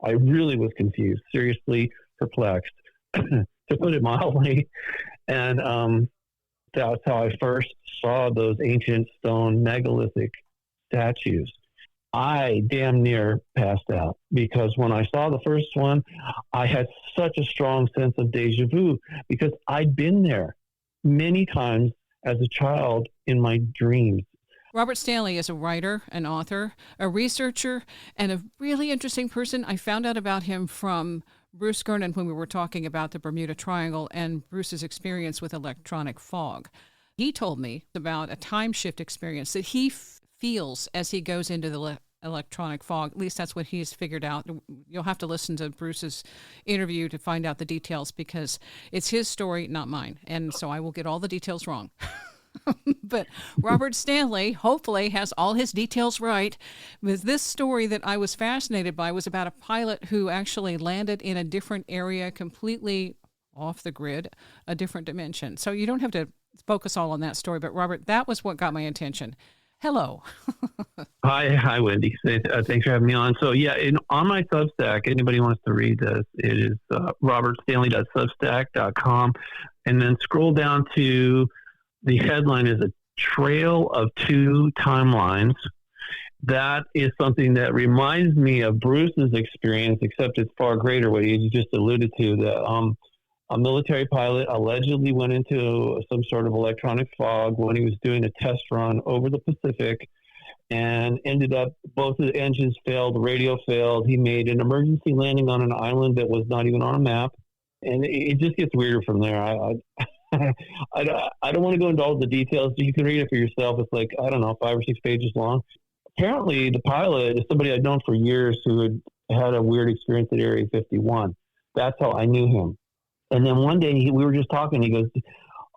I really was confused, seriously perplexed, to put it mildly. And that's how I first saw those ancient stone megalithic statues. I damn near passed out because when I saw the first one, I had such a strong sense of deja vu because I'd been there many times as a child in my dreams. Robert Stanley is a writer, an author, a researcher, and a really interesting person. I found out about him from Bruce Gernon when we were talking about the Bermuda Triangle and Bruce's experience with electronic fog. He told me about a time shift experience that he feels as he goes into the electronic fog. At least that's what he's figured out. You'll have to listen to Bruce's interview to find out the details because it's his story, not mine. And so I will get all the details wrong. But Robert Stanley hopefully has all his details right. With this story that I was fascinated by was about a pilot who actually landed in a different area, completely off the grid, a different dimension. So you don't have to focus all on that story. But Robert, that was what got my attention. Hello. Hi, Wendy. Thanks for having me on. So yeah, on my Substack, anybody wants to read this, it is robertstanley.substack.com, and then scroll down to the headline is a trail of two timelines. That is something that reminds me of Bruce's experience, except it's far greater, what you just alluded to, that a military pilot allegedly went into some sort of electronic fog when he was doing a test run over the Pacific and ended up, both the engines failed, the radio failed. He made an emergency landing on an island that was not even on a map. And it just gets weirder from there. I don't want to go into all the details. You can read it for yourself. It's like, I don't know, 5 or 6 pages long. Apparently, the pilot is somebody I'd known for years who had a weird experience at Area 51. That's how I knew him. And then one day we were just talking. He goes,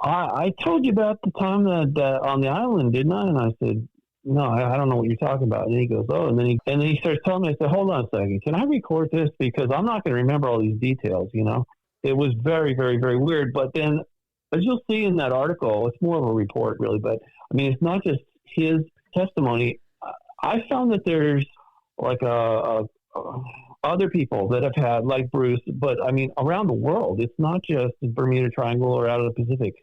I told you about the time that on the island, didn't I? And I said, no, I don't know what you're talking about. And he goes, oh, and then he starts telling me. I said, hold on a second. Can I record this? Because I'm not going to remember all these details, you know? It was very, very, very weird. But then, as you'll see in that article, it's more of a report, really. But, I mean, it's not just his testimony. I found that there's, like, other people that have had, like Bruce, but, I mean, around the world. It's not just the Bermuda Triangle or out of the Pacific.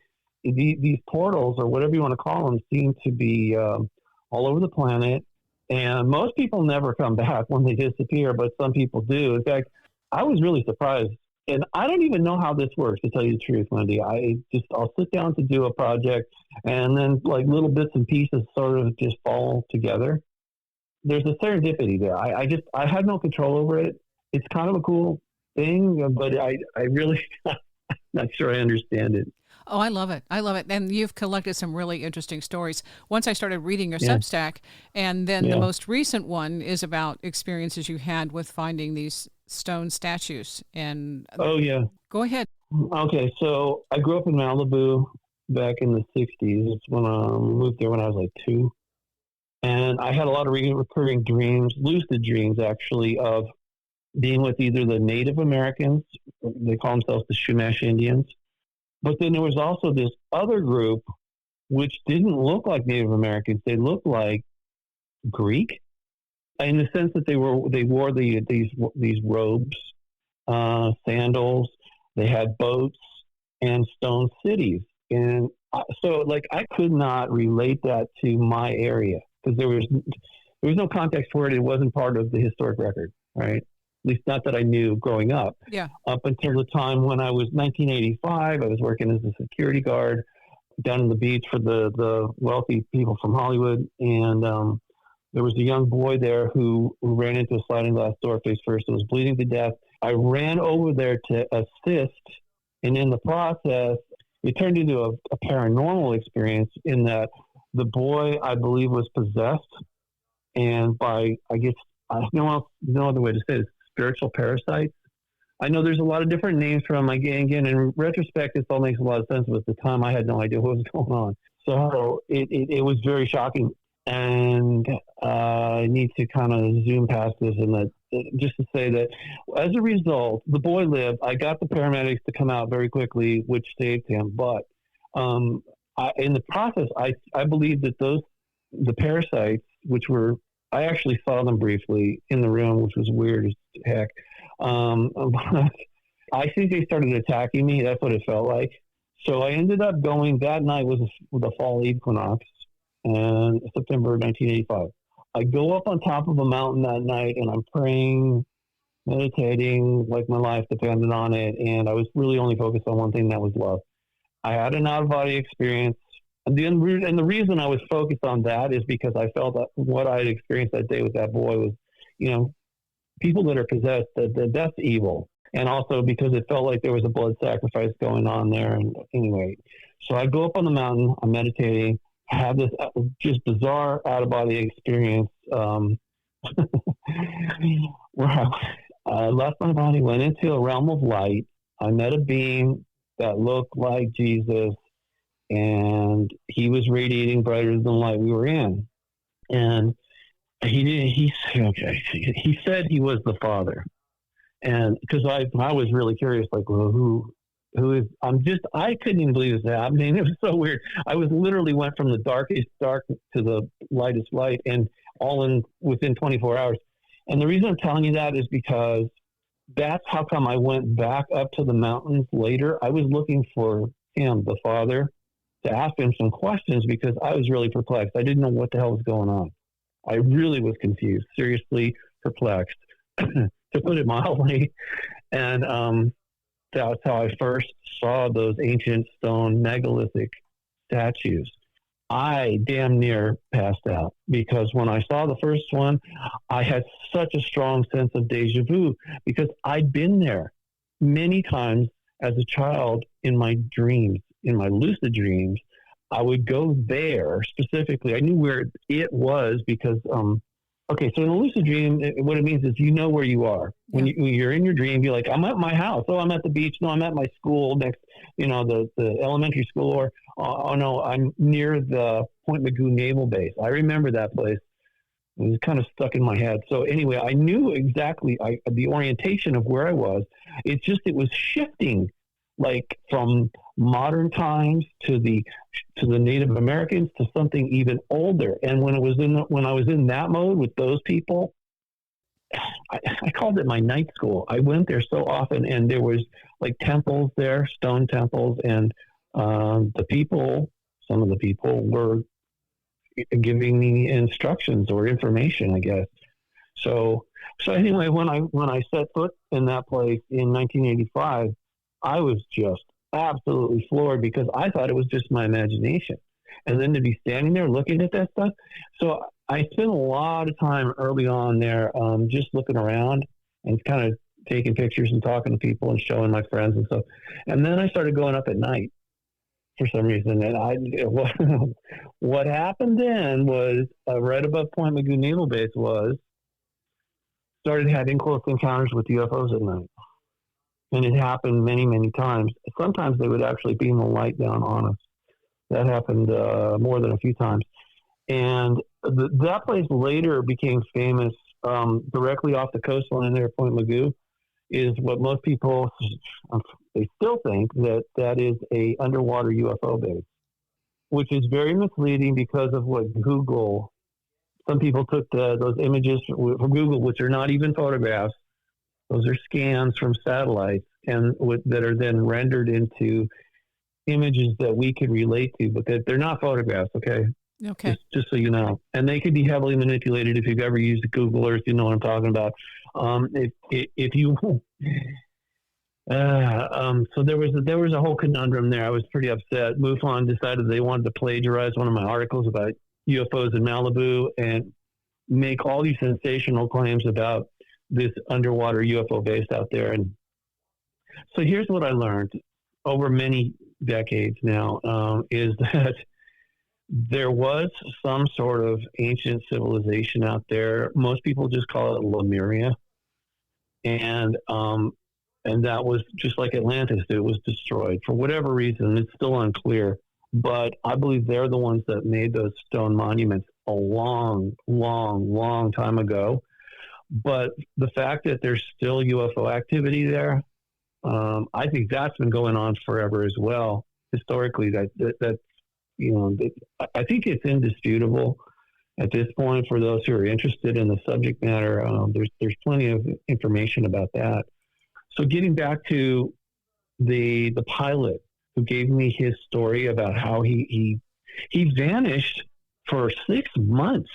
These portals, or whatever you want to call them, seem to be all over the planet. And most people never come back when they disappear, but some people do. In fact, I was really surprised. And I don't even know how this works, to tell you the truth, Wendy. I'll sit down to do a project, and then like little bits and pieces sort of just fall together. There's a serendipity there. I had no control over it. It's kind of a cool thing, but I really not sure I understand it. Oh, I love it. I love it. And you've collected some really interesting stories. Once I started reading your Substack, and then the most recent one is about experiences you had with finding these stone statues. And oh, yeah. Go ahead. Okay, so I grew up in Malibu back in the 60s. It's when I moved there when I was like 2. And I had a lot of recurring dreams, lucid dreams, actually, of being with either the Native Americans, they call themselves the Chumash Indians, but then there was also this other group which didn't look like Native Americans. They looked like Greek, in the sense that they wore these robes, sandals. They had boats and stone cities, and so like I could not relate that to my area because there was no context for it. It wasn't part of the historic record, right? At least not that I knew growing up. Yeah. Up until the time when I was 1985, I was working as a security guard down on the beach for the wealthy people from Hollywood. And there was a young boy there who ran into a sliding glass door face first and was bleeding to death. I ran over there to assist. And in the process, it turned into a paranormal experience in that the boy, I believe, was possessed. And by, I guess, no other way to say it, spiritual parasites. I know there's a lot of different names for them. Again, in retrospect, this all makes a lot of sense. But at the time, I had no idea what was going on. So it was very shocking. And I need to kind of zoom past this and just to say that as a result, the boy lived. I got the paramedics to come out very quickly, which saved him. But in the process, I believe that the parasites, which were, I actually saw them briefly in the room, which was weird as heck. I think they started attacking me. That's what it felt like. So I ended up going, that night was the fall equinox, and September 1985. I go up on top of a mountain that night, and I'm praying, meditating, like my life depended on it. And I was really only focused on one thing, that was love. I had an out-of-body experience. And the reason I was focused on that is because I felt that what I had experienced that day with that boy was, people that are possessed, that's evil. And also because it felt like there was a blood sacrifice going on there. And anyway, so I go up on the mountain, I'm meditating, have this just bizarre out-of-body experience where I left my body, went into a realm of light. I met a being that looked like Jesus, and he was radiating brighter than the light we were in. And he said he was the Father. And because I was really curious, like, well, who is, I couldn't even believe this happening. It was so weird. I literally went from the darkest dark to the lightest light, and all within 24 hours. And the reason I'm telling you that is because that's how come I went back up to the mountains later. I was looking for him, the Father, to ask him some questions because I was really perplexed. I didn't know what the hell was going on. I really was confused, seriously perplexed, to put it mildly. And that's how I first saw those ancient stone megalithic statues. I damn near passed out because when I saw the first one, I had such a strong sense of deja vu because I'd been there many times as a child in my dreams, in my lucid dreams. I would go there specifically. I knew where it was because, okay, so in a lucid dream, what it means is you know where you are. When you're in your dream, you're like, I'm at my house. Oh, I'm at the beach. No, I'm at my school next, the elementary school. Or, oh, no, I'm near the Point Magoo Naval Base. I remember that place. It was kind of stuck in my head. So anyway, I knew exactly the orientation of where I was. It's just it was shifting, like from modern times to the Native Americans to something even older. And when I was in that mode with those people, I called it my night school. I went there so often, and there was like temples there, stone temples, and some of the people were giving me instructions or information, I guess. So anyway, when I set foot in that place in 1985, I was just absolutely floored because I thought it was just my imagination. And then to be standing there looking at that stuff. So I spent a lot of time early on there just looking around and kind of taking pictures and talking to people and showing my friends and stuff. And then I started going up at night for some reason. And what happened then was right above Point Magoo Naval Base started having close encounters with UFOs at night. And it happened many, many times. Sometimes they would actually beam the light down on us. That happened more than a few times. And that place later became famous directly off the coastline there at Point Magoo, is what most people, they still think that is a underwater UFO base, which is very misleading because of what Google, some people took those images from Google, which are not even photographs. Those are scans from satellites and that are then rendered into images that we can relate to, but they're not photographs. Okay. Okay. Just so you know, and they could be heavily manipulated. If you've ever used Google Earth, you know what I'm talking about. If you, so there was a whole conundrum there. I was pretty upset. MUFON decided they wanted to plagiarize one of my articles about UFOs in Malibu and make all these sensational claims about this underwater UFO base out there. And so here's what I learned over many decades now, is that there was some sort of ancient civilization out there. Most people just call it Lemuria. And that was just like Atlantis. It was destroyed for whatever reason. It's still unclear, but I believe they're the ones that made those stone monuments a long, long, long time ago. But the fact that there's still UFO activity there, I think that's been going on forever as well. Historically, that I think it's indisputable at this point, for those who are interested in the subject matter, there's plenty of information about that. So getting back to the pilot who gave me his story about how he vanished for 6 months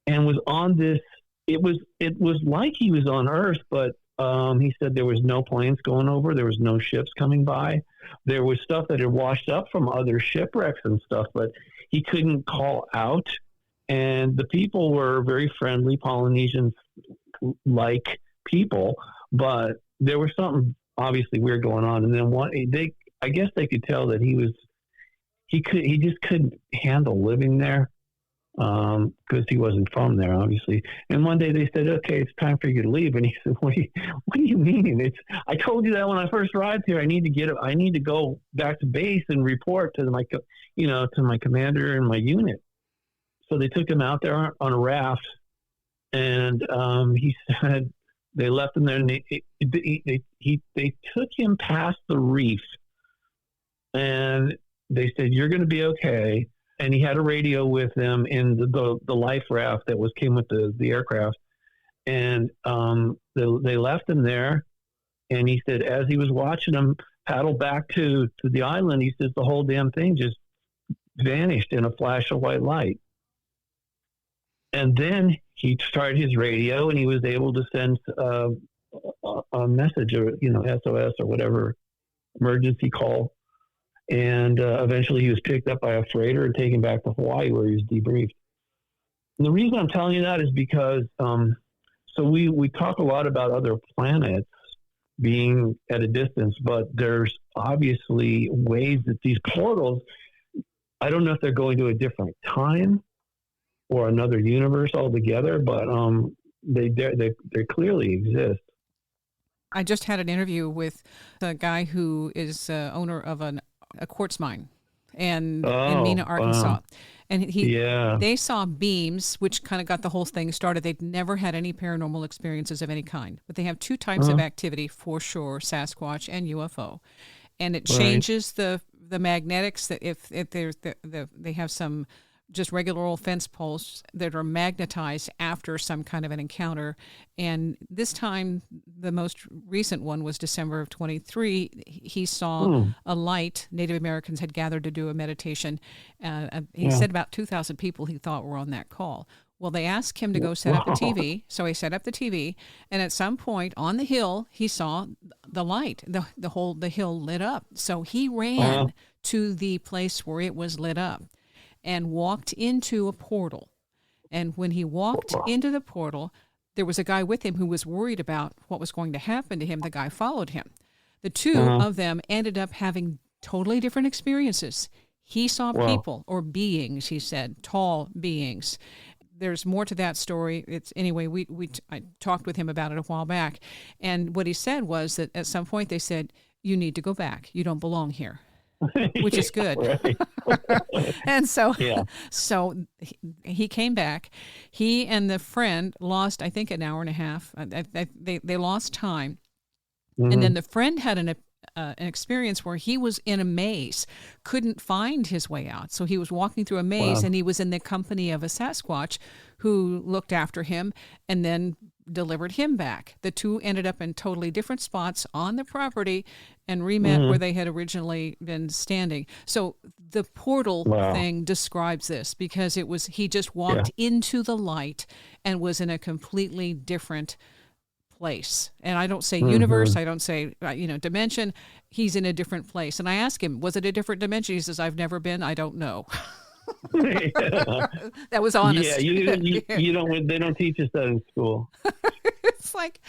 and was on this. It was like he was on Earth, but he said there was no planes going over, there was no ships coming by, there was stuff that had washed up from other shipwrecks and stuff, but he couldn't call out. And the people were very friendly, Polynesians-like people, but there was something obviously weird going on. And then I guess they could tell that he just couldn't handle living there because he wasn't from there, obviously. And one day they said, "Okay, it's time for you to leave." And he said, "What do you mean? I told you that when I first arrived here. I need to go back to base and report to my commander and my unit." So they took him out there on a raft, and he said they left him there, and they took him past the reef, and they said, "You're going to be okay." And he had a radio with him in the life raft that came with the aircraft, and they left him there. And he said, as he was watching them paddle back to the island, he says the whole damn thing just vanished in a flash of white light. And then he started his radio, and he was able to send a message, or SOS or whatever, emergency call. And eventually he was picked up by a freighter and taken back to Hawaii, where he was debriefed. And the reason I'm telling you that is because so we talk a lot about other planets being at a distance, but there's obviously ways that these portals, I don't know if they're going to a different time or another universe altogether, but they clearly exist. I just had an interview with a guy who is owner of a quartz mine in Mena, Arkansas. And they saw beams, which kind of got the whole thing started. They'd never had any paranormal experiences of any kind, but they have two types of activity for sure, Sasquatch and UFO. And it changes the magnetics, that if they have some just regular old fence posts that are magnetized after some kind of an encounter. And this time, the most recent one was December of 23. He saw a light. Native Americans had gathered to do a meditation. He said about 2,000 people he thought were on that call. Well, they asked him to go set up the TV. So he set up the TV. And at some point on the hill, he saw the light. The hill lit up. So he ran to the place where it was lit up and walked into a portal. And when he walked into the portal, there was a guy with him who was worried about what was going to happen to him. The guy followed him. The two of them ended up having totally different experiences. He saw people, or beings, he said, tall beings. There's more to that story. I talked with him about it a while back. And what he said was that at some point they said, "You need to go back. You don't belong here." Which is good. And so he came back. He and the friend lost, I think, an hour and a half. They lost time. And then the friend had an experience where he was in a maze, couldn't find his way out. So he was walking through a maze, and he was in the company of a Sasquatch who looked after him and then delivered him back. The two ended up in totally different spots on the property and re-met where they had originally been standing. So the portal thing describes this, because he just walked into the light and was in a completely different place. And I don't say universe, I don't say dimension. He's in a different place. And I asked him, was it a different dimension? He says, "I've never been. I don't know." That was honest. Yeah, you don't. They don't teach us that in school. It's like,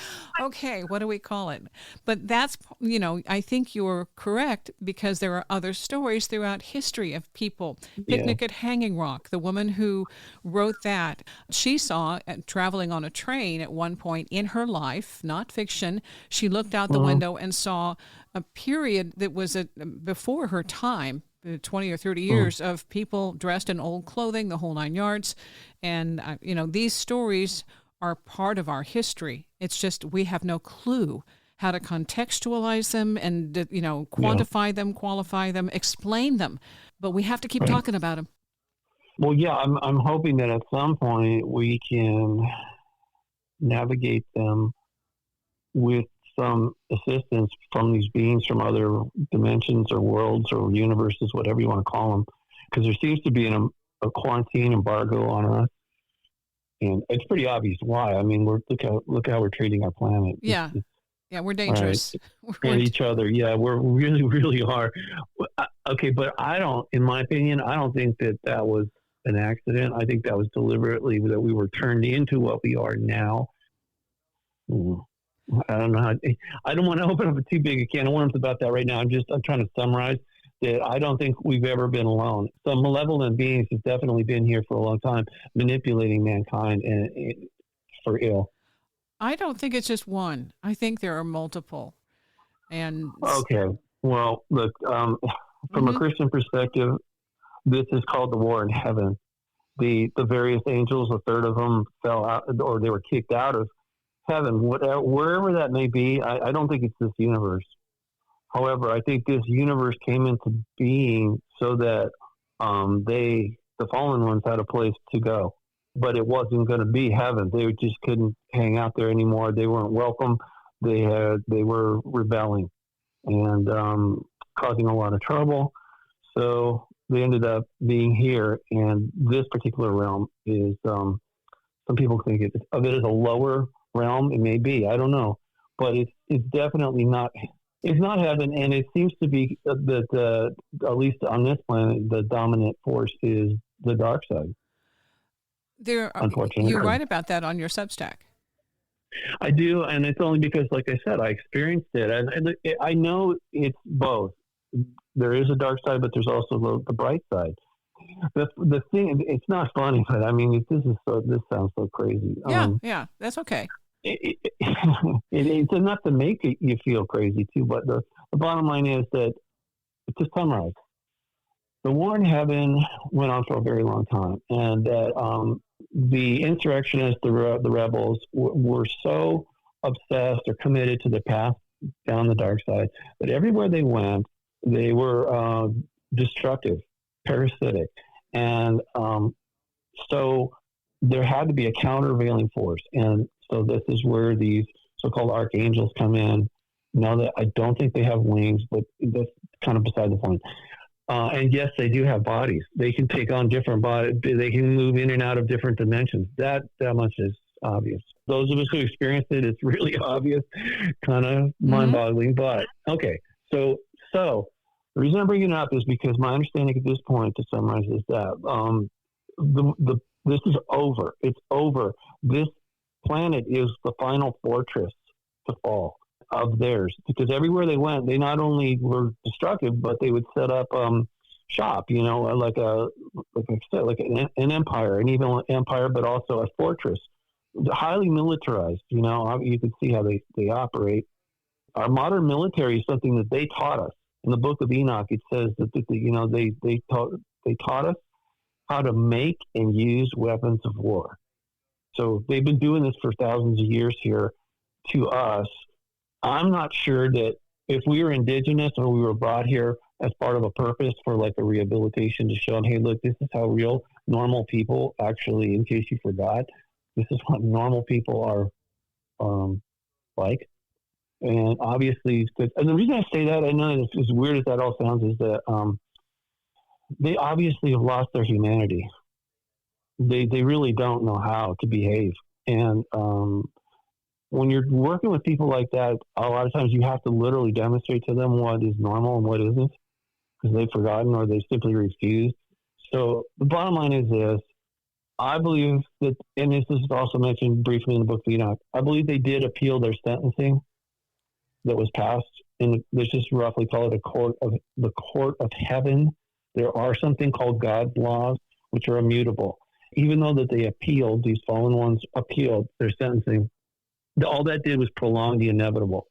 okay, what do we call it? But that's, I think you're correct, because there are other stories throughout history of people. Picnic at Hanging Rock, the woman who wrote that, she saw, traveling on a train at one point in her life, not fiction, she looked out the window and saw a period that was before her time, 20 or 30 years of people dressed in old clothing, the whole 9 yards. And, these stories are part of our history. It's just we have no clue how to contextualize them and, quantify them, qualify them, explain them. But we have to keep talking about them. Well, yeah, I'm hoping that at some point we can navigate them with some assistance from these beings from other dimensions or worlds or universes, whatever you want to call them, because there seems to be a quarantine embargo on us, and it's pretty obvious why. I mean, look how we're treating our planet. Yeah. Yeah, we're Right, dangerous. and each other. Yeah, we're really, really are. Okay, but in my opinion, I don't think that was an accident. I think that was deliberately that we were turned into what we are now. I don't know. I don't want to open up a too big a can of worms about that right now. I'm trying to summarize that I don't think we've ever been alone. Some malevolent beings have definitely been here for a long time, manipulating mankind and for ill. I don't think it's just one. I think there are multiple. And Okay. Well, look, from a Christian perspective, this is called the war in heaven. The various angels, a third of them fell out, or they were kicked out of heaven, wherever that may be. I don't think it's this universe. However, I think this universe came into being so that the fallen ones, had a place to go. But it wasn't going to be heaven. They just couldn't hang out there anymore. They weren't welcome. They were rebelling and causing a lot of trouble. So they ended up being here. And this particular realm is, some people think of it as a lower realm. It may be, I don't know, but it's definitely not. It's not heaven, and it seems to be that at least on this planet, the dominant force is the dark side. Unfortunately, you write about that on your Substack. I do, and it's only because, like I said, I experienced it, and I know it's both. There is a dark side, but there's also the bright side. The thing, it's not funny, but I mean, this sounds so crazy. Yeah, that's okay. It's enough to make you feel crazy too. But the bottom line is that, to summarize, the war in heaven went on for a very long time, and that the insurrectionists, the rebels, were so obsessed or committed to the path down the dark side that everywhere they went, they were destructive, parasitic, and so there had to be a countervailing force. And so this is where these so-called archangels come in. Now that I don't think they have wings, but that's kind of beside the point. And yes, they do have bodies. They can take on different bodies. They can move in and out of different dimensions. That much is obvious. Those of us who experienced it, it's really obvious, kind of mind-boggling. But okay, so the reason I'm bringing it up is because my understanding at this point, to summarize, is that this is over. It's over. This planet is the final fortress to fall of theirs, because everywhere they went, they not only were destructive, but they would set up shop, like an empire, an evil empire, but also a fortress, highly militarized. You can see how they operate. Our modern military is something that they taught us. In the Book of Enoch, it says that they taught us how to make and use weapons of war. So they've been doing this for thousands of years here to us. I'm not sure that if we were indigenous or we were brought here as part of a purpose for like a rehabilitation to show them, hey, look, this is how real normal people actually, in case you forgot, this is what normal people are like. And obviously, and the reason I say that, I know as weird as that all sounds, is that they obviously have lost their humanity. They really don't know how to behave. And when you're working with people like that, a lot of times you have to literally demonstrate to them what is normal and what isn't, because they've forgotten or they simply refused. So the bottom line is this. I believe that, and this is also mentioned briefly in the Book of Enoch, I believe they did appeal their sentencing that was passed, and let's just roughly call it the court of heaven. There are something called God's laws, which are immutable. Even though that they appealed, these fallen ones appealed their sentencing, all that did was prolong the inevitable.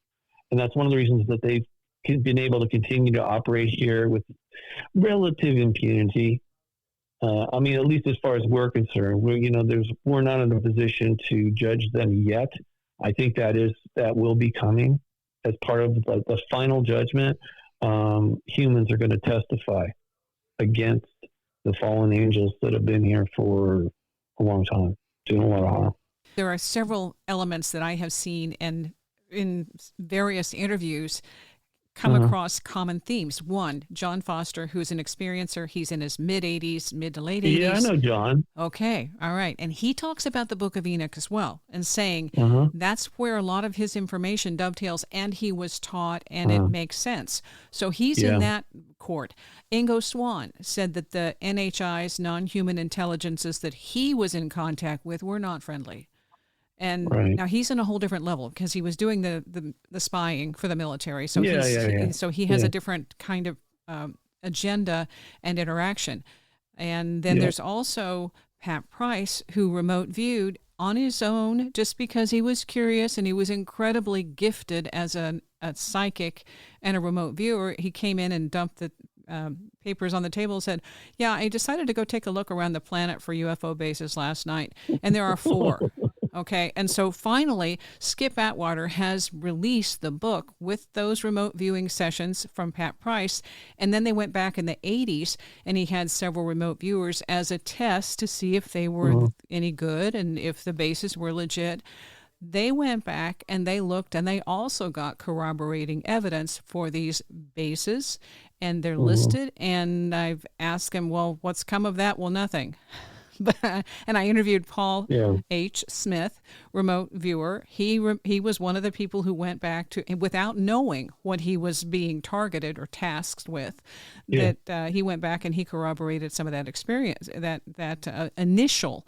And that's one of the reasons that they've been able to continue to operate here with relative impunity. I mean, at least as far as we're concerned, we're not in a position to judge them yet. I think that will be coming as part of the final judgment. Humans are going to testify against the fallen angels that have been here for a long time, doing a lot of harm. There are several elements that I have seen and in various interviews come across common themes. One, John Foster, who's an experiencer. He's in his mid to late 80s. Yeah, I know John. Okay, all right. And he talks about the Book of Enoch as well and saying that's where a lot of his information dovetails, and he was taught, and it makes sense. So he's in that court. Ingo Swann said that the NHI's non-human intelligences that he was in contact with were not friendly. And now he's in a whole different level because he was doing the spying for the military. So so he has a different kind of agenda and interaction. And then there's also Pat Price, who remote viewed on his own just because he was curious, and he was incredibly gifted as a psychic and a remote viewer. He came in and dumped the papers on the table and said, yeah, I decided to go take a look around the planet for UFO bases last night, and there are 4. Okay, and so finally, Skip Atwater has released the book with those remote viewing sessions from Pat Price, and then they went back in the 80s, and he had several remote viewers as a test to see if they were any good and if the bases were legit. They went back and they looked, and they also got corroborating evidence for these bases, and they're listed, and I've asked him, well, what's come of that? Well, nothing. And I interviewed Paul H. Smith, remote viewer. He was one of the people who went back to, without knowing what he was being targeted or tasked with, that he went back and he corroborated some of that experience, that initial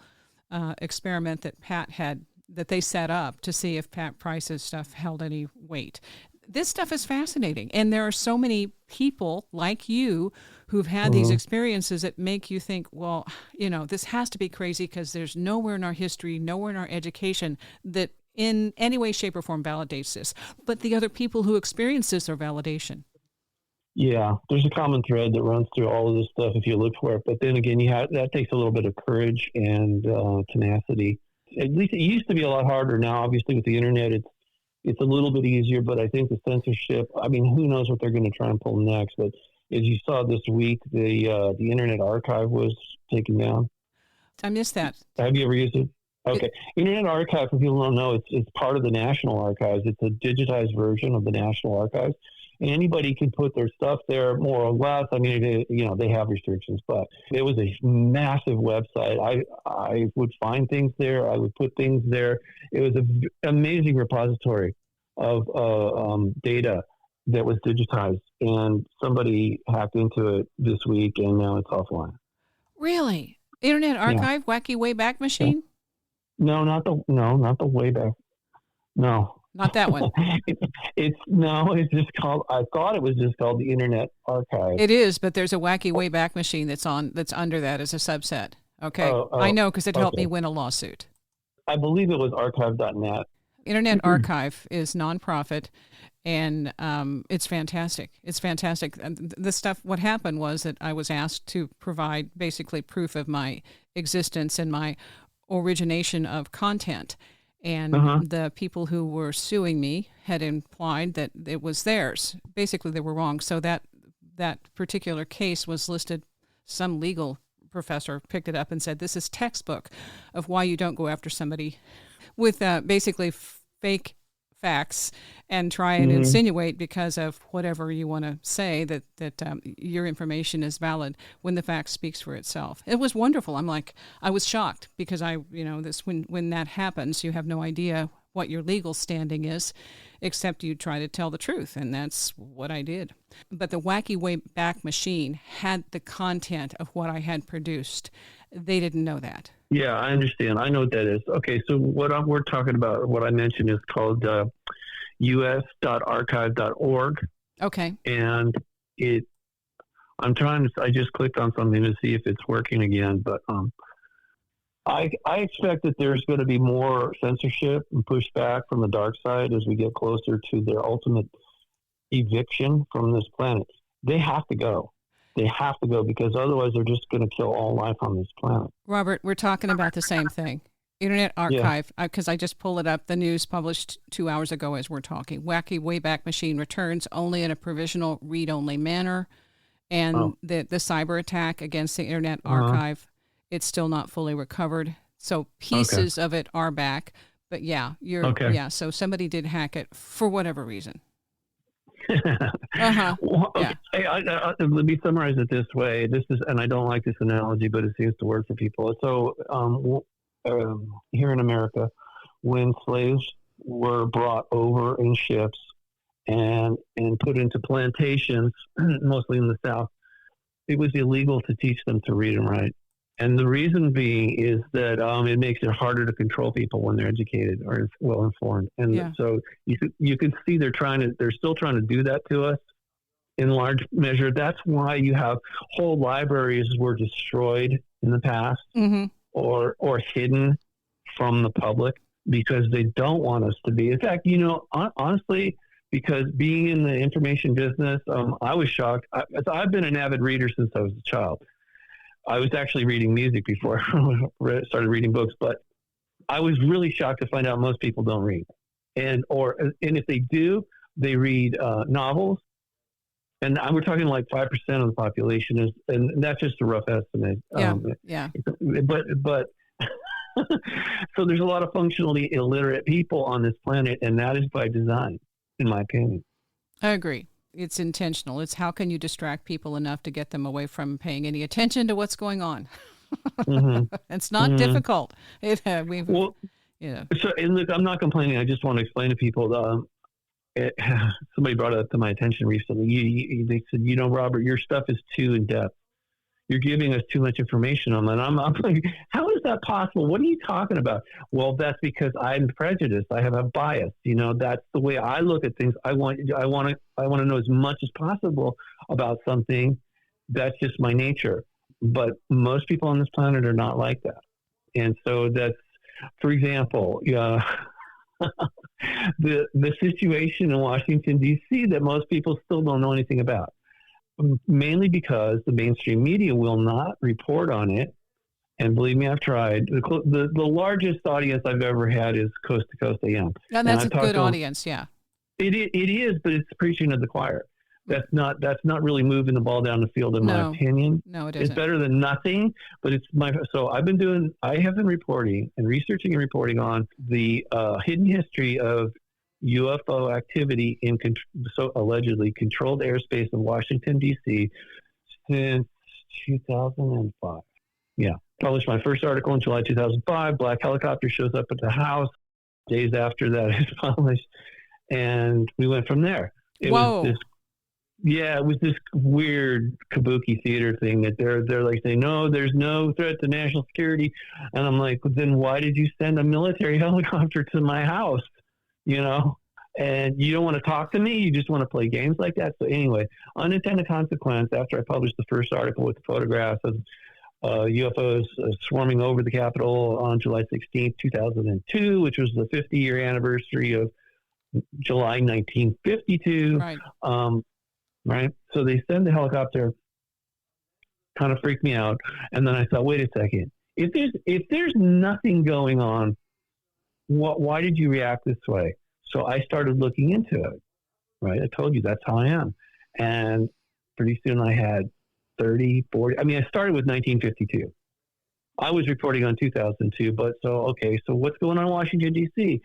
experiment that Pat had, that they set up to see if Pat Price's stuff held any weight. This stuff is fascinating, and there are so many people like you who've had these experiences that make you think, well, this has to be crazy because there's nowhere in our history, nowhere in our education that in any way, shape, or form validates this. But the other people who experience this are validation. Yeah, there's a common thread that runs through all of this stuff if you look for it. But then again, that takes a little bit of courage and tenacity. At least it used to be a lot harder. Now, obviously, with the internet, it's a little bit easier, but I think the censorship, I mean, who knows what they're going to try and pull next. But as you saw this week, the Internet Archive was taken down. I missed that. Have you ever used it? Okay. Internet Archive, for people who don't know, it's part of the National Archives. It's a digitized version of the National Archives. And anybody can put their stuff there, more or less. I mean, they have restrictions, but it was a massive website. I would find things there. I would put things there. It was an amazing repository of data that was digitized, and somebody hacked into it this week, and now it's offline. Really? Internet Archive, Wacky Wayback Machine? No, not the Wayback. No. Not that one. It's just called, I thought it was just called the Internet Archive. It is, but there's a Wacky Wayback Machine that's under that as a subset. Okay. I know because it helped me win a lawsuit. I believe it was archive.net. Internet Archive is nonprofit, and it's fantastic. It's fantastic. The stuff, what happened was that I was asked to provide basically proof of my existence and my origination of content. And the people who were suing me had implied that it was theirs. Basically, they were wrong. So that particular case was listed. Some legal professor picked it up and said, this is textbook of why you don't go after somebody with basically fake facts and try and insinuate because of whatever you want to say that your information is valid when the fact speaks for itself. It was wonderful. I was shocked because when that happens, you have no idea what your legal standing is, except you try to tell the truth, and that's what I did. But the Wacky Wayback Machine had the content of what I had produced. They didn't know that. Yeah, I understand. I know what that is. Okay, so we're talking about, what I mentioned is called us.archive.org. Okay. And I just clicked on something to see if it's working again, but I expect that there's going to be more censorship and pushback from the dark side as we get closer to their ultimate eviction from this planet. They have to go. They have to go because otherwise they're just going to kill all life on this planet. Robert, we're talking about the same thing. Internet Archive, because I just pulled it up. The news published 2 hours ago as we're talking. Wacky Wayback Machine returns only in a provisional read-only manner. And the cyber attack against the Internet Archive, it's still not fully recovered. So pieces of it are back. But yeah, so somebody did hack it for whatever reason. Well, okay. Yeah. Let me summarize it this way. This is, and I don't like this analogy, but it seems to work for people. So here in America, when slaves were brought over in ships and put into plantations, mostly in the South, it was illegal to teach them to read and write. And the reason being is that it makes it harder to control people when they're educated or well informed. And so you can see they're still trying to do that to us in large measure. That's why you have whole libraries were destroyed in the past or hidden from the public because they don't want us to be. In fact, honestly, because being in the information business, I was shocked. I've been an avid reader since I was a child. I was actually reading music before I started reading books, but I was really shocked to find out most people don't read. And if they do, they read novels. And we're talking like 5% of the population and that's just a rough estimate. But so there's a lot of functionally illiterate people on this planet, and that is by design, in my opinion. I agree. It's intentional. It's how can you distract people enough to get them away from paying any attention to what's going on? It's not difficult. So, and look, I'm not complaining. I just want to explain to people. Somebody brought it up to my attention recently. They said, Robert, your stuff is too in depth. You're giving us too much information on that. I'm like, how is that possible? What are you talking about? Well, that's because I'm prejudiced. I have a bias. That's the way I look at things. I want to know as much as possible about something. That's just my nature. But most people on this planet are not like that. And so that's, for example, the situation in Washington, D.C. that most people still don't know anything about. Mainly because the mainstream media will not report on it. And believe me, I've tried. The largest audience I've ever had is Coast to Coast AM. And that's a good audience, yeah. It is, but it's preaching to the choir. That's not really moving the ball down the field, in my opinion. No, it isn't. It's better than nothing, but so I have been reporting and researching and reporting on the hidden history of UFO activity in allegedly controlled airspace in Washington, D.C. since 2005. Yeah. Published my first article in July 2005. Black helicopter shows up at the house. Days after that, it's published. And we went from there. It was this weird kabuki theater thing that they're like saying, no, there's no threat to national security. And I'm like, then why did you send a military helicopter to my house? And you don't want to talk to me. You just want to play games like that. So anyway, unintended consequence, after I published the first article with the photographs of UFOs swarming over the Capitol on July 16th, 2002, which was the 50-year anniversary of July 1952. Right. Right. So they send the helicopter, kind of freaked me out. And then I thought, wait a second, if there's nothing going on, why did you react this way? So I started looking into it, right? I told you that's how I am. And pretty soon I had 30, 40. I mean, I started with 1952. I was reporting on 2002, so what's going on in Washington, D.C.?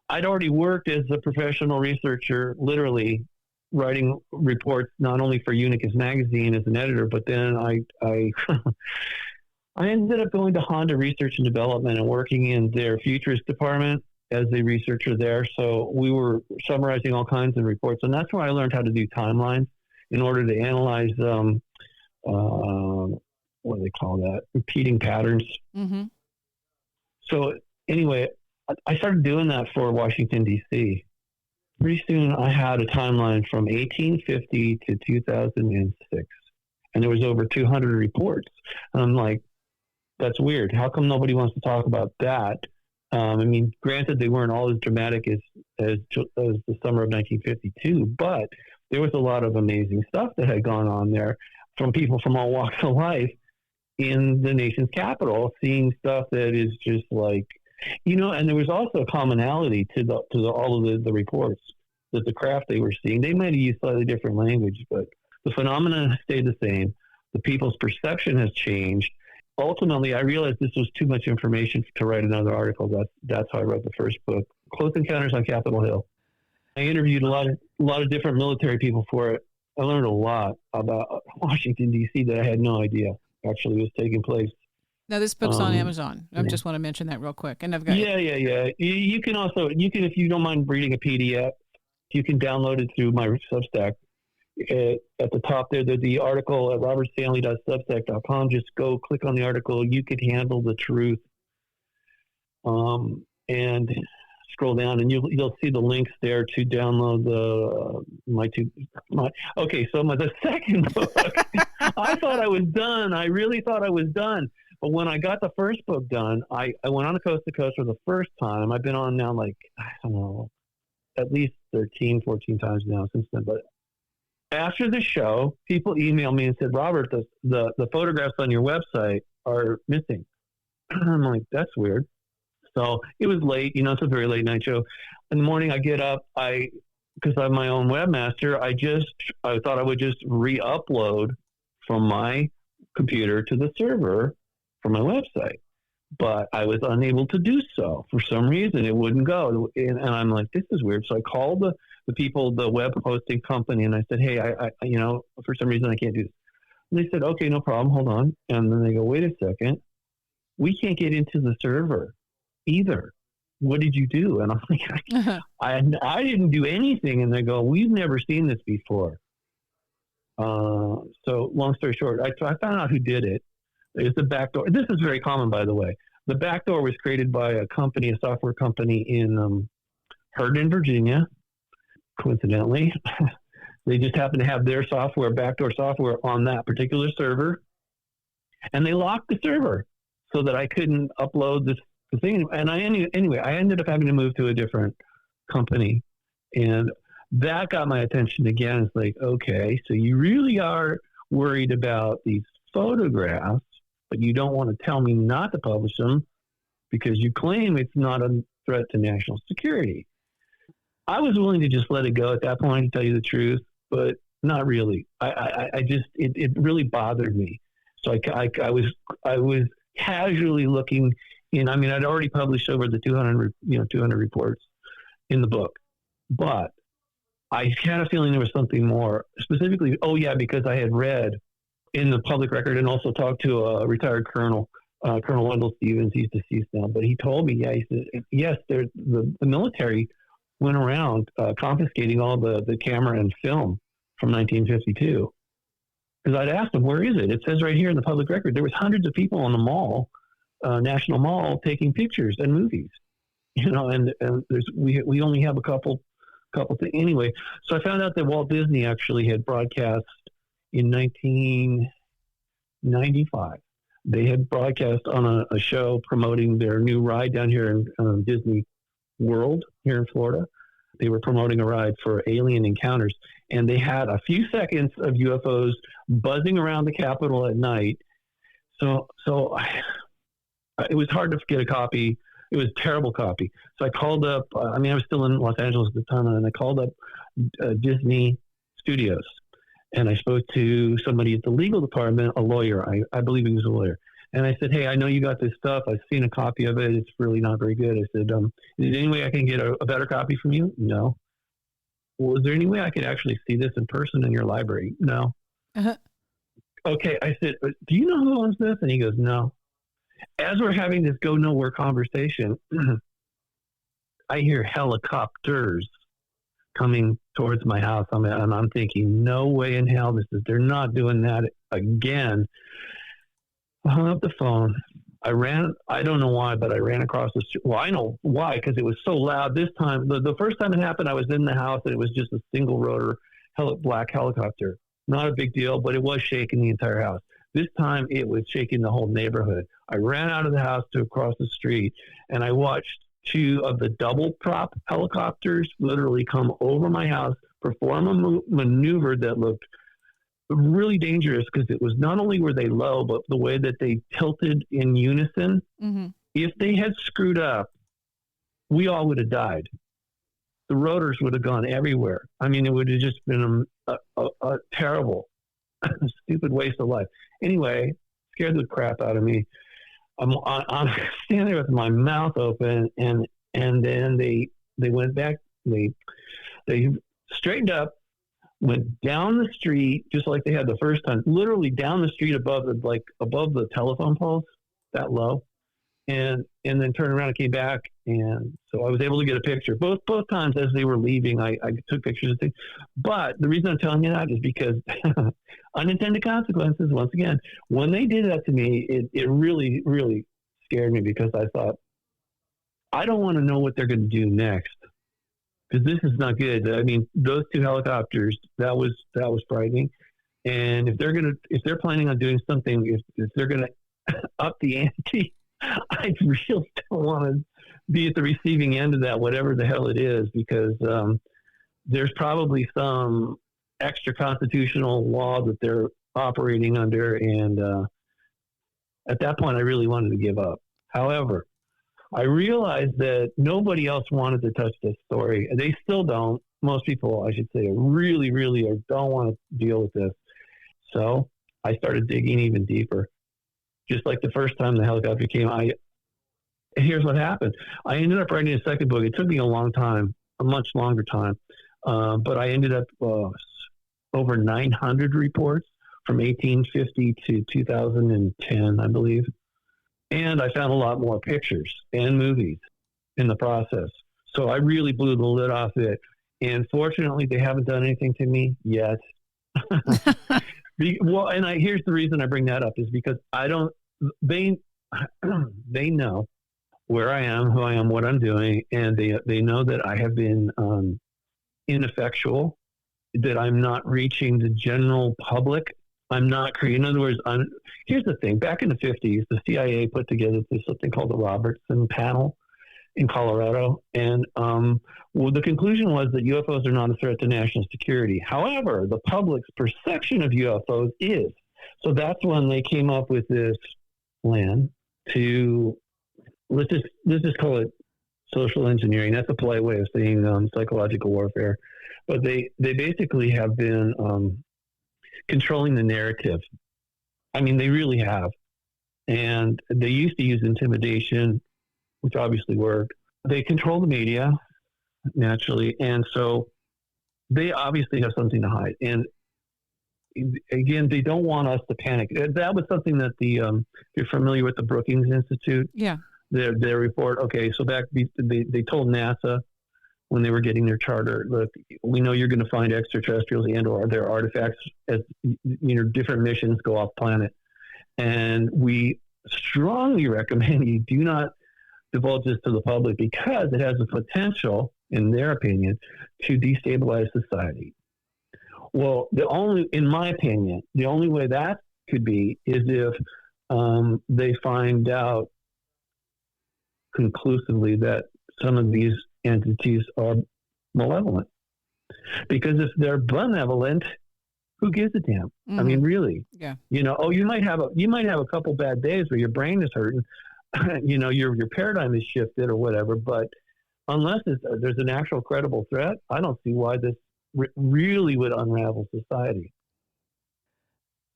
I'd already worked as a professional researcher, literally writing reports, not only for Unicus magazine as an editor, but then I I ended up going to Honda Research and Development and working in their futurist department as a researcher there. So we were summarizing all kinds of reports. And that's where I learned how to do timelines in order to analyze, what do they call that? Repeating patterns. Mm-hmm. So anyway, I started doing that for Washington, D.C. Pretty soon I had a timeline from 1850 to 2006. And there was over 200 reports. And I'm like, that's weird. How come nobody wants to talk about that? I mean, granted, they weren't all as dramatic as the summer of 1952, but there was a lot of amazing stuff that had gone on there from people from all walks of life in the nation's capital, seeing stuff that is just like, and there was also a commonality to all of the reports, that the craft they were seeing. They might have used slightly different language, but The phenomenon has stayed the same. The people's perception has changed. Ultimately, I realized this was too much information to write another article. That's how I wrote the first book, Close Encounters on Capitol Hill. I interviewed a lot of different military people for it. I learned a lot about Washington, D.C. that I had no idea actually was taking place. Now, this book's on Amazon. I just want to mention that real quick. And I've got Yeah. You can also, if you don't mind reading a PDF, you can download it through my Substack. At the top there's the article at robertstanley.substack.com. Just go click on the article. You can handle the truth. And scroll down, and you'll see the links there to download the second book. I thought I was done. I really thought I was done. But when I got the first book done, I went on a coast to coast for the first time. I've been on now, like, I don't know, at least 13, 14 times now since then. But after the show, people emailed me and said, Robert, the photographs on your website are missing. I'm like, that's weird. So it was late, it's a very late night show. In the morning I get up, because I'm my own webmaster, I thought I would just re-upload from my computer to the server for my website. But I was unable to do so. For some reason, it wouldn't go. And I'm like, this is weird. So I called the people, the web hosting company, and I said, hey, I for some reason I can't do this. And they said, okay, no problem, hold on. And then they go, wait a second, we can't get into the server either. What did you do? And I'm like, I didn't do anything. And they go, we've never seen this before. So long story short, I found out who did it. It's the backdoor. This is very common, by the way. The backdoor was created by a software company in Herndon, Virginia. Coincidentally, they just happened to have their backdoor software on that particular server. And they locked the server so that I couldn't upload the thing. And I ended up having to move to a different company. And that got my attention again. It's like, okay, so you really are worried about these photographs, but you don't want to tell me not to publish them because you claim it's not a threat to national security. I was willing to just let it go at that point, to tell you the truth, but not really. It really bothered me. So I was casually looking in. I mean, I'd already published over the 200 reports in the book, but I had a feeling there was something more. Specifically, because I had read in the public record and also talked to a retired colonel, Colonel Wendell Stevens. He's deceased now, but he told me, he said, yes, the military went around confiscating all the camera and film from 1952. Because I'd asked him, where is it? It says right here in the public record, there was hundreds of people on the mall, National Mall, taking pictures and movies. And we only have a couple things. Anyway, so I found out that Walt Disney actually had broadcast in 1995. They had broadcast on a show promoting their new ride down here in Disney World here in Florida. They were promoting a ride for alien encounters, and they had a few seconds of UFOs buzzing around the Capitol at night. So it was hard to get a copy. It was a terrible copy. So I called up, I was still in Los Angeles at the time, and I called up Disney Studios, and I spoke to somebody at the legal department, a lawyer. I believe he was a lawyer. And I said, hey, I know you got this stuff. I've seen a copy of it. It's really not very good. I said, is there any way I can get a better copy from you? No. Well, is there any way I could actually see this in person in your library? No. Uh-huh. Okay. I said, do you know who owns this? And he goes, no. As we're having this go nowhere conversation, I hear helicopters coming towards my house. And I'm thinking, no way in hell they're not doing that again. I hung up the phone. I don't know why, but I ran across the street. Well, I know why, because it was so loud. This time, the first time it happened, I was in the house and it was just a single rotor black helicopter. Not a big deal, but it was shaking the entire house. This time it was shaking the whole neighborhood. I ran out of the house to across the street, and I watched two of the double prop helicopters literally come over my house, perform a maneuver that looked really dangerous, because it was not only were they low, but the way that they tilted in unison. Mm-hmm. If they had screwed up, we all would have died. The rotors would have gone everywhere. It would have just been a terrible. Stupid waste of life. Anyway, scared the crap out of me. I'm standing there with my mouth open, and then they went back. They straightened up, went down the street just like they had the first time, literally down the street above the telephone poles, that low, and then turned around and came back. And so I was able to get a picture both times as they were leaving. I took pictures of things. But the reason I'm telling you that is because unintended consequences, once again, when they did that to me, it really, really scared me, because I thought, I don't want to know what they're going to do next, because this is not good. I mean, those two helicopters, that was frightening. And if they're planning on doing something, if they're going to up the ante, I really don't want to be at the receiving end of that, whatever the hell it is, because there's probably some extra constitutional law that they're operating under. And at that point, I really wanted to give up. However, I realized that nobody else wanted to touch this story. They still don't. Most people, I should say, really, really don't want to deal with this. So I started digging even deeper. Just like the first time the helicopter came, here's what happened. I ended up writing a second book. It took me a long time, a much longer time. But I ended up over 900 reports from 1850 to 2010, I believe. And I found a lot more pictures and movies in the process. So I really blew the lid off it. And fortunately, they haven't done anything to me yet. Well, and here's the reason I bring that up is because they know where I am, who I am, what I'm doing, and they know that I have been ineffectual, that I'm not reaching the general public. I'm not creating. In other words, here's the thing. Back in the 50s, the CIA put together something called the Robertson Panel in Colorado. And the conclusion was that UFOs are not a threat to national security. However, the public's perception of UFOs is. So that's when they came up with this plan to, let's just call it social engineering. That's a polite way of saying psychological warfare. But they basically have been controlling the narrative. I mean, they really have. And they used to use intimidation, which obviously worked. They control the media, naturally. And so they obviously have something to hide. And again, they don't want us to panic. That was something that you're familiar with the Brookings Institute? Yeah. Their report. Okay, so they told NASA when they were getting their charter, look, we know you're going to find extraterrestrials and/or their artifacts as different missions go off planet, and we strongly recommend you do not divulge this to the public because it has the potential, in their opinion, to destabilize society. Well, in my opinion, the only way that could be is if they find out conclusively that some of these entities are malevolent. Because if they're benevolent, who gives a damn? Mm-hmm. I mean, really. Yeah. You might have a couple bad days where your brain is hurting, your paradigm is shifted or whatever. But unless there's an actual credible threat, I don't see why this really would unravel society.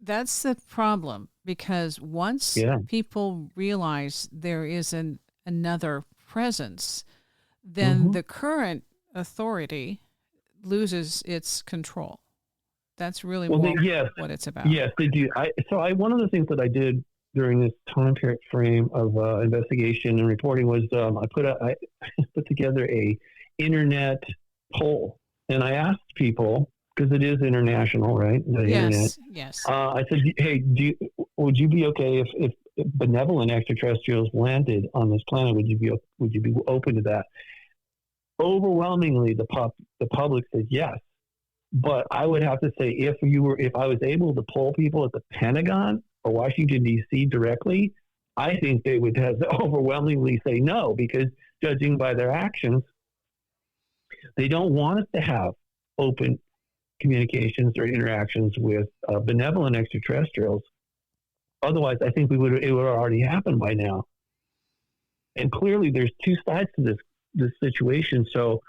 That's the problem, because once people realize there is another presence, then the current authority loses its control. That's really what it's about. Yes, they do. One of the things that I did during this time period frame of investigation and reporting was I put together a internet poll, and I asked people, because it is international, right? The internet. Yes. I said, hey, would you be okay if benevolent extraterrestrials landed on this planet? Would you be open to that? Overwhelmingly, the public said yes. But I would have to say, if I was able to poll people at the Pentagon or Washington D.C. directly, I think they would have overwhelmingly say no, because judging by their actions, they don't want us to have open communications or interactions with benevolent extraterrestrials. Otherwise, I think it would have already happened by now. And clearly, there's two sides to this situation. So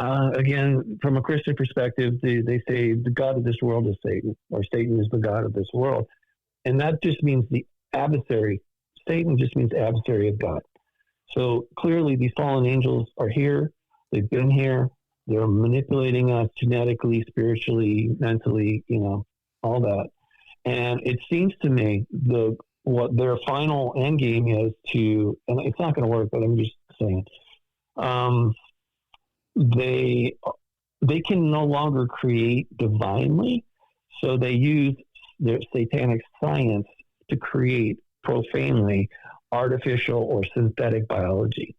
again, from a Christian perspective, they say the God of this world is Satan, or Satan is the God of this world. And that just means the adversary. Satan just means adversary of God. So clearly these fallen angels are here. They've been here. They're manipulating us genetically, spiritually, mentally, all that. And it seems to me what their final end game is to, and it's not going to work, but I'm just saying, they can no longer create divinely, so they use their satanic science to create profanely artificial or synthetic biology.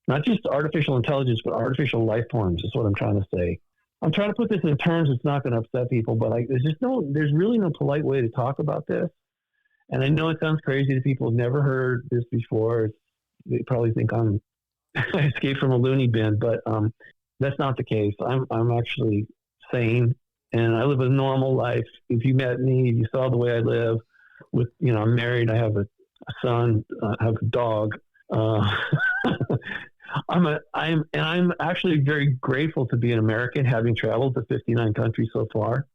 Not just artificial intelligence, but artificial life forms is what I'm trying to say. I'm trying to put this in terms that's not going to upset people, but there's really no polite way to talk about this. And I know it sounds crazy to people who've never heard this before. They probably think I escaped from a loony bin, but that's not the case. I'm actually sane, and I live a normal life. If you met me, you saw the way I live. I'm married. I have a son. I have a dog. I'm actually very grateful to be an American, having traveled to 59 countries so far,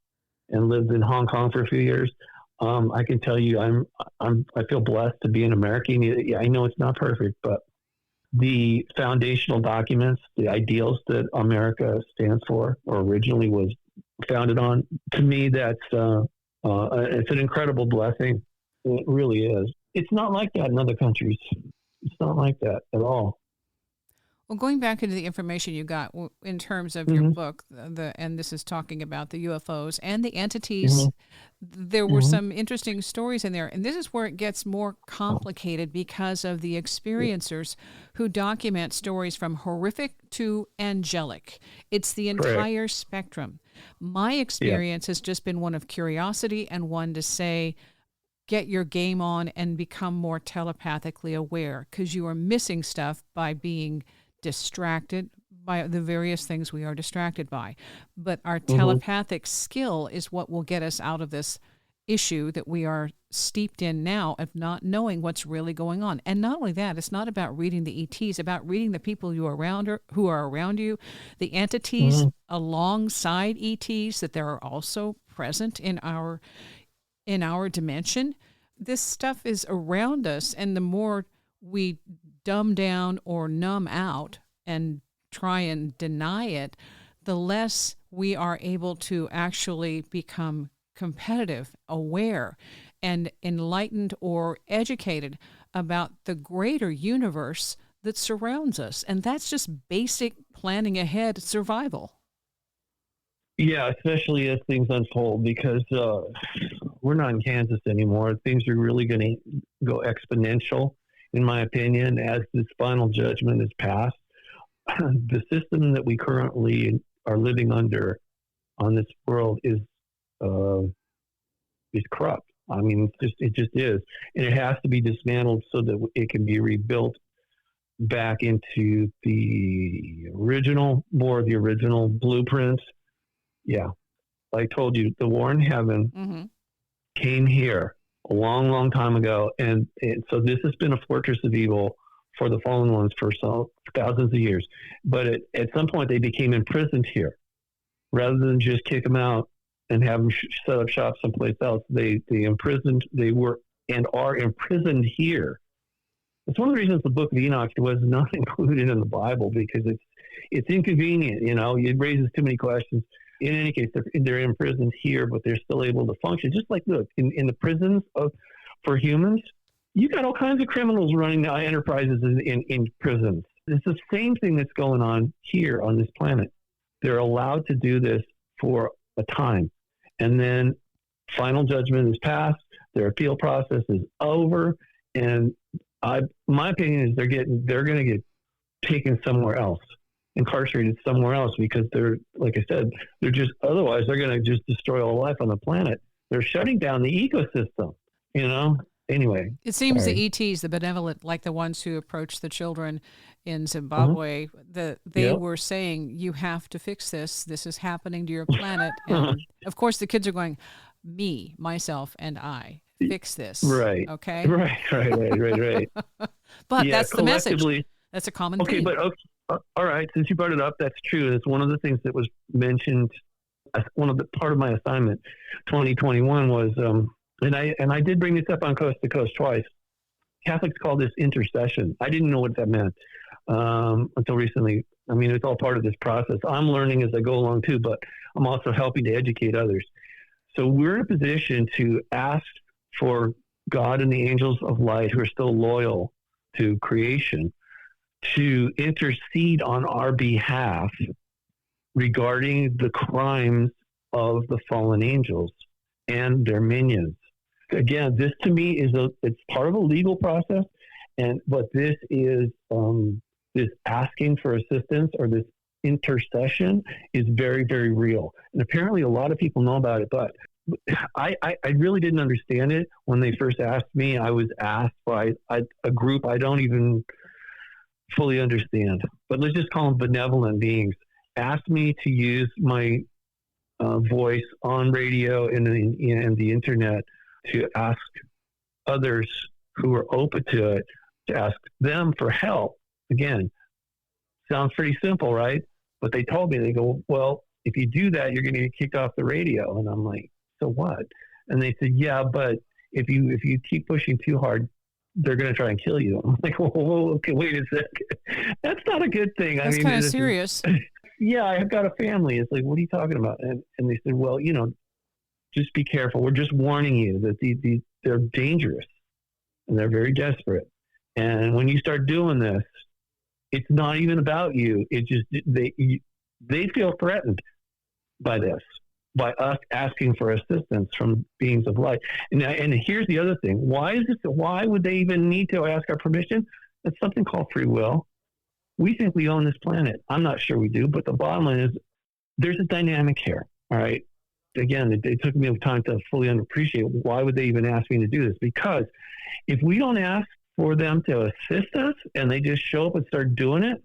and lived in Hong Kong for a few years. I can tell you, I feel blessed to be an American. Yeah, I know it's not perfect, but the foundational documents, the ideals that America stands for, or originally was founded on, to me, that's it's an incredible blessing. It really is. It's not like that in other countries. It's not like that at all. Well, going back into the information you got in terms of your book, and this is talking about the UFOs and the entities, there were some interesting stories in there. And this is where it gets more complicated because of the experiencers who document stories from horrific to angelic. It's the entire spectrum. My experience has just been one of curiosity and one to say, get your game on and become more telepathically aware, because you are missing stuff by being distracted by the various things we are distracted by. But our telepathic skill is what will get us out of this issue that we are steeped in now of not knowing what's really going on. And not only that, it's not about reading the ETs, about reading the people who are around you, the entities alongside ETs, that there are also present in our dimension. This stuff is around us, and the more we dumb down or numb out and try and deny it, the less we are able to actually become competitive, aware, and enlightened or educated about the greater universe that surrounds us. And that's just basic planning ahead survival. Yeah, especially as things unfold, because we're not in Kansas anymore. Things are really going to go exponential, in my opinion, as this final judgment is passed. The system that we currently are living under on this world is corrupt. I mean, it just is, and it has to be dismantled so that it can be rebuilt back into the original blueprint. Yeah, I told you, the war in heaven came here a long, long time ago, and so this has been a fortress of evil for the fallen ones for thousands of years. But at some point, they became imprisoned here, rather than just kick them out and have them set up shop someplace else. They were and are imprisoned here. It's one of the reasons the Book of Enoch was not included in the Bible, because it's inconvenient. It raises too many questions. In any case, they're imprisoned here, but they're still able to function. Just like, look, in the prisons for humans, you got all kinds of criminals running enterprises in prisons. It's the same thing that's going on here on this planet. They're allowed to do this for a time, and then final judgment is passed. Their appeal process is over, and my opinion is they're going to get taken somewhere else, incarcerated somewhere else, because they're, like I said, otherwise they're going to just destroy all life on the planet. They're shutting down the ecosystem, Anyway. It seems the ETs, the benevolent, like the ones who approached the children in Zimbabwe, they were saying, you have to fix this. This is happening to your planet. And of course the kids are going, me, myself, and I. Fix this. Right. Okay. Right. But that's the message. That's a common theme. All right. Since you brought it up, that's true. It's one of the things that was mentioned. One of the part of my assignment, 2021 was, and I did bring this up on Coast to Coast twice. Catholics call this intercession. I didn't know what that meant until recently. I mean, it's all part of this process. I'm learning as I go along too, but I'm also helping to educate others. So we're in a position to ask for God and the angels of light who are still loyal to creation to intercede on our behalf regarding the crimes of the fallen angels and their minions. Again, this to me it's part of a legal process, but this is this asking for assistance or this intercession is very, very real. And apparently a lot of people know about it, but I really didn't understand it when they first asked me. I was asked by a group I don't even fully understand, but let's just call them benevolent beings, asked me to use my voice on radio and the internet to ask others who are open to it, to ask them for help. Again, sounds pretty simple, right? But they told me, they go, well, if you do that, you're going to get kicked off the radio. And I'm like, so what? And they said, yeah, but if you keep pushing too hard, they're going to try and kill you. I'm like, whoa, okay, wait a second. That's not a good thing. That's kind of serious. Yeah, I've got a family. It's like, what are you talking about? And they said, well, just be careful. We're just warning you that they're dangerous and they're very desperate. And when you start doing this, it's not even about you. It just, they feel threatened by this, by us asking for assistance from beings of light. And here's the other thing. Why would they even need to ask our permission? It's something called free will. We think we own this planet. I'm not sure we do, but the bottom line is there's a dynamic here. All right. Again, it took me time to fully appreciate why would they even ask me to do this? Because if we don't ask for them to assist us and they just show up and start doing it,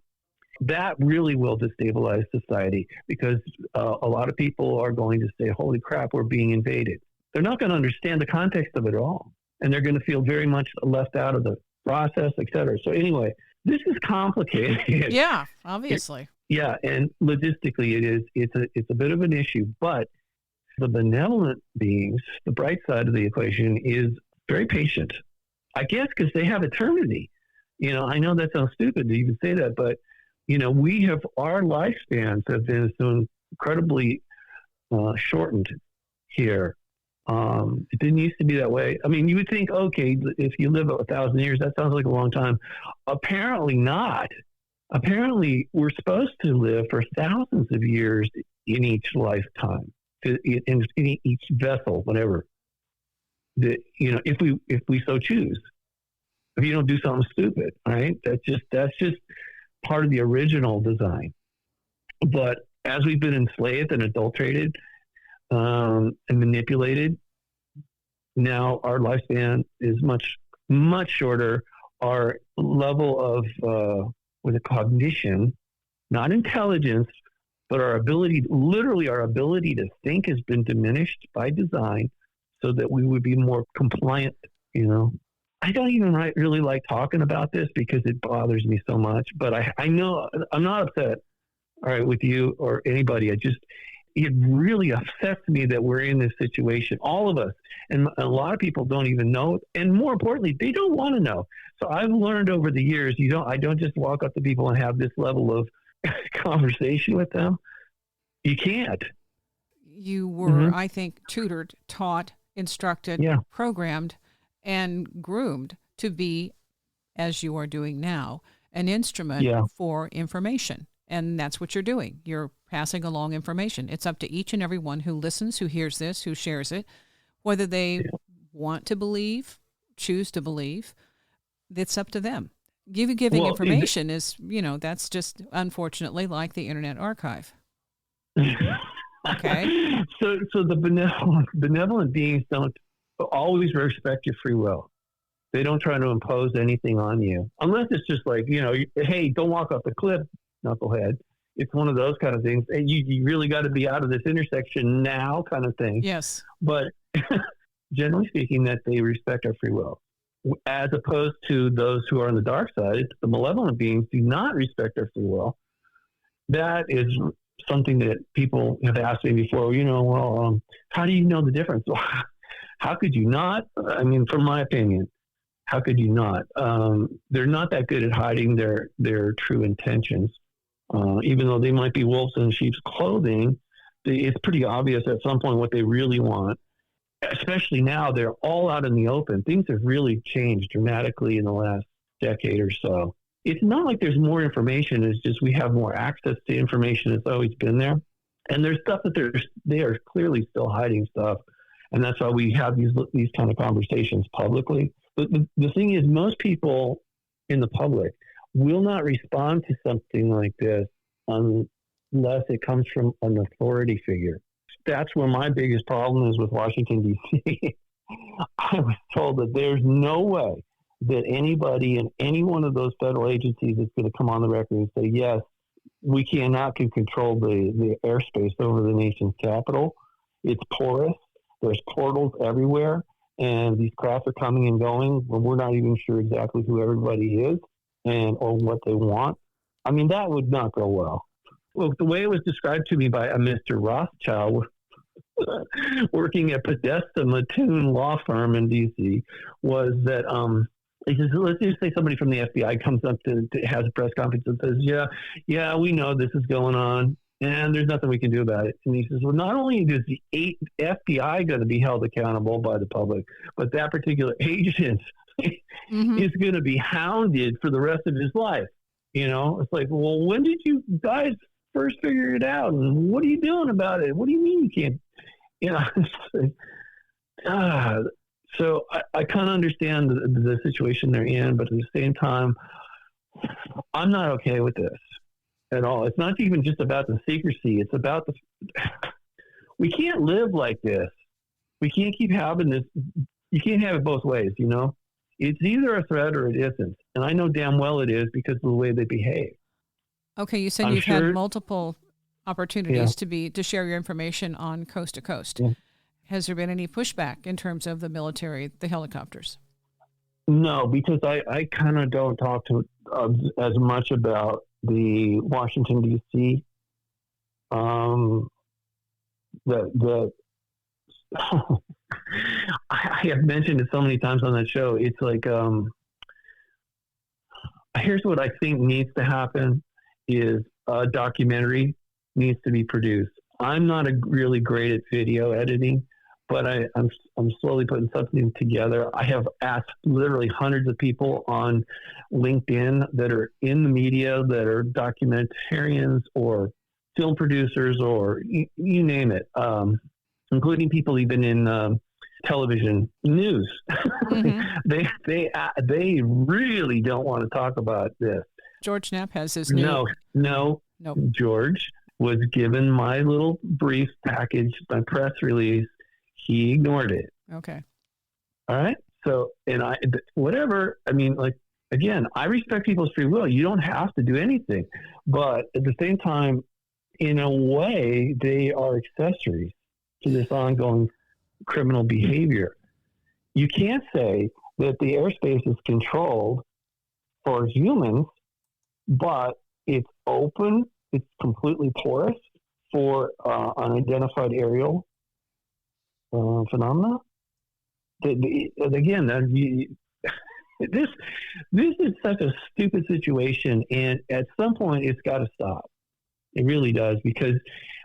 that really will destabilize society, because a lot of people are going to say, holy crap, we're being invaded. They're not going to understand the context of it all. And they're going to feel very much left out of the process, et cetera. So anyway, this is complicated. Yeah, obviously. And logistically it's a bit of an issue, but the benevolent beings, the bright side of the equation, is very patient. I guess because they have eternity. I know that sounds stupid to even say that, but our lifespans have been so incredibly shortened here. It didn't used to be that way. I mean, you would think, okay, if you live 1,000 years, that sounds like a long time. Apparently not. Apparently, we're supposed to live for thousands of years in each lifetime, in each vessel, whatever. If we so choose. If you don't do something stupid, right? That's just part of the original design. But as we've been enslaved and adulterated and manipulated, now our lifespan is much, much shorter. Our level of cognition, not intelligence, but our ability to think has been diminished by design so that we would be more compliant, I don't even really like talking about this because it bothers me so much, but I know I'm not upset, all right, with you or anybody. It really upsets me that we're in this situation, all of us. And a lot of people don't even know. And more importantly, they don't want to know. So I've learned over the years, I don't just walk up to people and have this level of conversation with them. You can't. You were, I think, tutored, taught, instructed, programmed, and groomed to be, as you are doing now, an instrument for information. And that's what you're doing. You're passing along information. It's up to each and every one who listens, who hears this, who shares it, whether they want to believe, choose to believe. It's up to them. Giving information is, that's just unfortunately like the Internet Archive. Okay. So the benevolent beings don't always respect your free will. They don't try to impose anything on you, unless it's just like, hey, don't walk off the cliff, knucklehead. It's one of those kind of things. And you really got to be out of this intersection now kind of thing. Yes. But generally speaking, that they respect our free will. as opposed to those who are on the dark side, the malevolent beings do not respect our free will. That is something that people have asked me before, how do you know the difference? Well, how could you not? I mean, from my opinion, how could you not? They're not that good at hiding their true intentions. Even though they might be wolves in sheep's clothing, it's pretty obvious at some point what they really want. Especially now, they're all out in the open. Things have really changed dramatically in the last decade or so. It's not like there's more information. It's just we have more access to information. It's always been there. And there's stuff that they are clearly still hiding stuff. And that's why we have these kind of conversations publicly. But the thing is, most people in the public will not respond to something like this unless it comes from an authority figure. That's where my biggest problem is with Washington, D.C. I was told that there's no way that anybody in any one of those federal agencies is going to come on the record and say, yes, we can control the airspace over the nation's capital. It's porous. There's portals everywhere, and these craft are coming and going when we're not even sure exactly who everybody is or what they want. I mean, that would not go well. Well, the way it was described to me by a Mr. Rothschild working at Podesta Mattoon Law Firm in D.C. was that he says, let's just say somebody from the FBI comes up to has a press conference and says, yeah, we know this is going on, and there's nothing we can do about it. And he says, well, not only is the FBI going to be held accountable by the public, but that particular agent is going to be hounded for the rest of his life. It's like, well, when did you guys first figure it out? And what are you doing about it? What do you mean you can't? So I kind of understand the situation they're in, but at the same time, I'm not okay with this at all. It's not even just about the secrecy. It's about we can't live like this. We can't keep having this. You can't have it both ways, It's either a threat or it isn't. And I know damn well it is because of the way they behave. Okay, you said you've had multiple opportunities to share your information on Coast to Coast. Yeah. Has there been any pushback in terms of the military, the helicopters? No, because I kind of don't talk to as much about the Washington, D.C. That I have mentioned it so many times on that show. It's like, here's what I think needs to happen is a documentary needs to be produced. I'm not really great at video editing, but I'm slowly putting something together. I have asked literally hundreds of people on LinkedIn that are in the media, that are documentarians or film producers or you name it, including people even in television news. Mm-hmm. They really don't want to talk about this. George Knapp has his new... No. George was given my little brief package, my press release. He ignored it. Okay. All right. So, whatever. I mean, like, again, I respect people's free will. You don't have to do anything. But at the same time, in a way, they are accessories to this ongoing criminal behavior. You can't say that the airspace is controlled for humans, but it's open, it's completely porous for unidentified aerial phenomena. Again, this is such a stupid situation, and at some point it's got to stop. It really does, because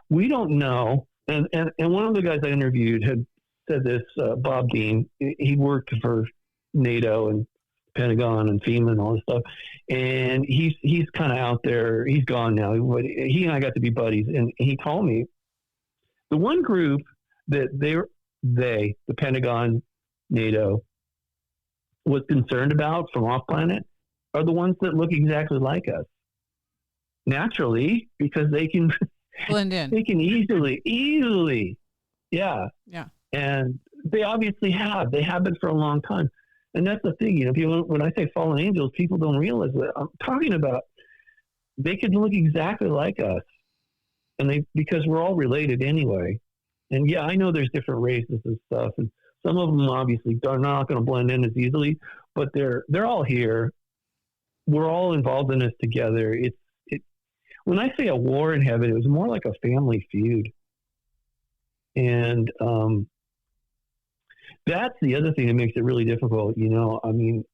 we don't know. And one of the guys I interviewed had said this, Bob Dean. He worked for NATO and Pentagon and FEMA and all this stuff, and he's kind of out there. He's gone now, but he and I got to be buddies, and he told me the one group that the Pentagon, NATO, was concerned about from off planet are the ones that look exactly like us. Naturally, because they can blend in. They can easily, yeah. And they obviously have. They have been for a long time. And that's the thing, when I say fallen angels, people don't realize that I'm talking about they could look exactly like us, and because we're all related anyway. And yeah, I know there's different races and stuff, and some of them obviously are not going to blend in as easily. but they're all here. We're all involved in this together. When I say a war in heaven, it was more like a family feud. And that's the other thing that makes it really difficult. I mean,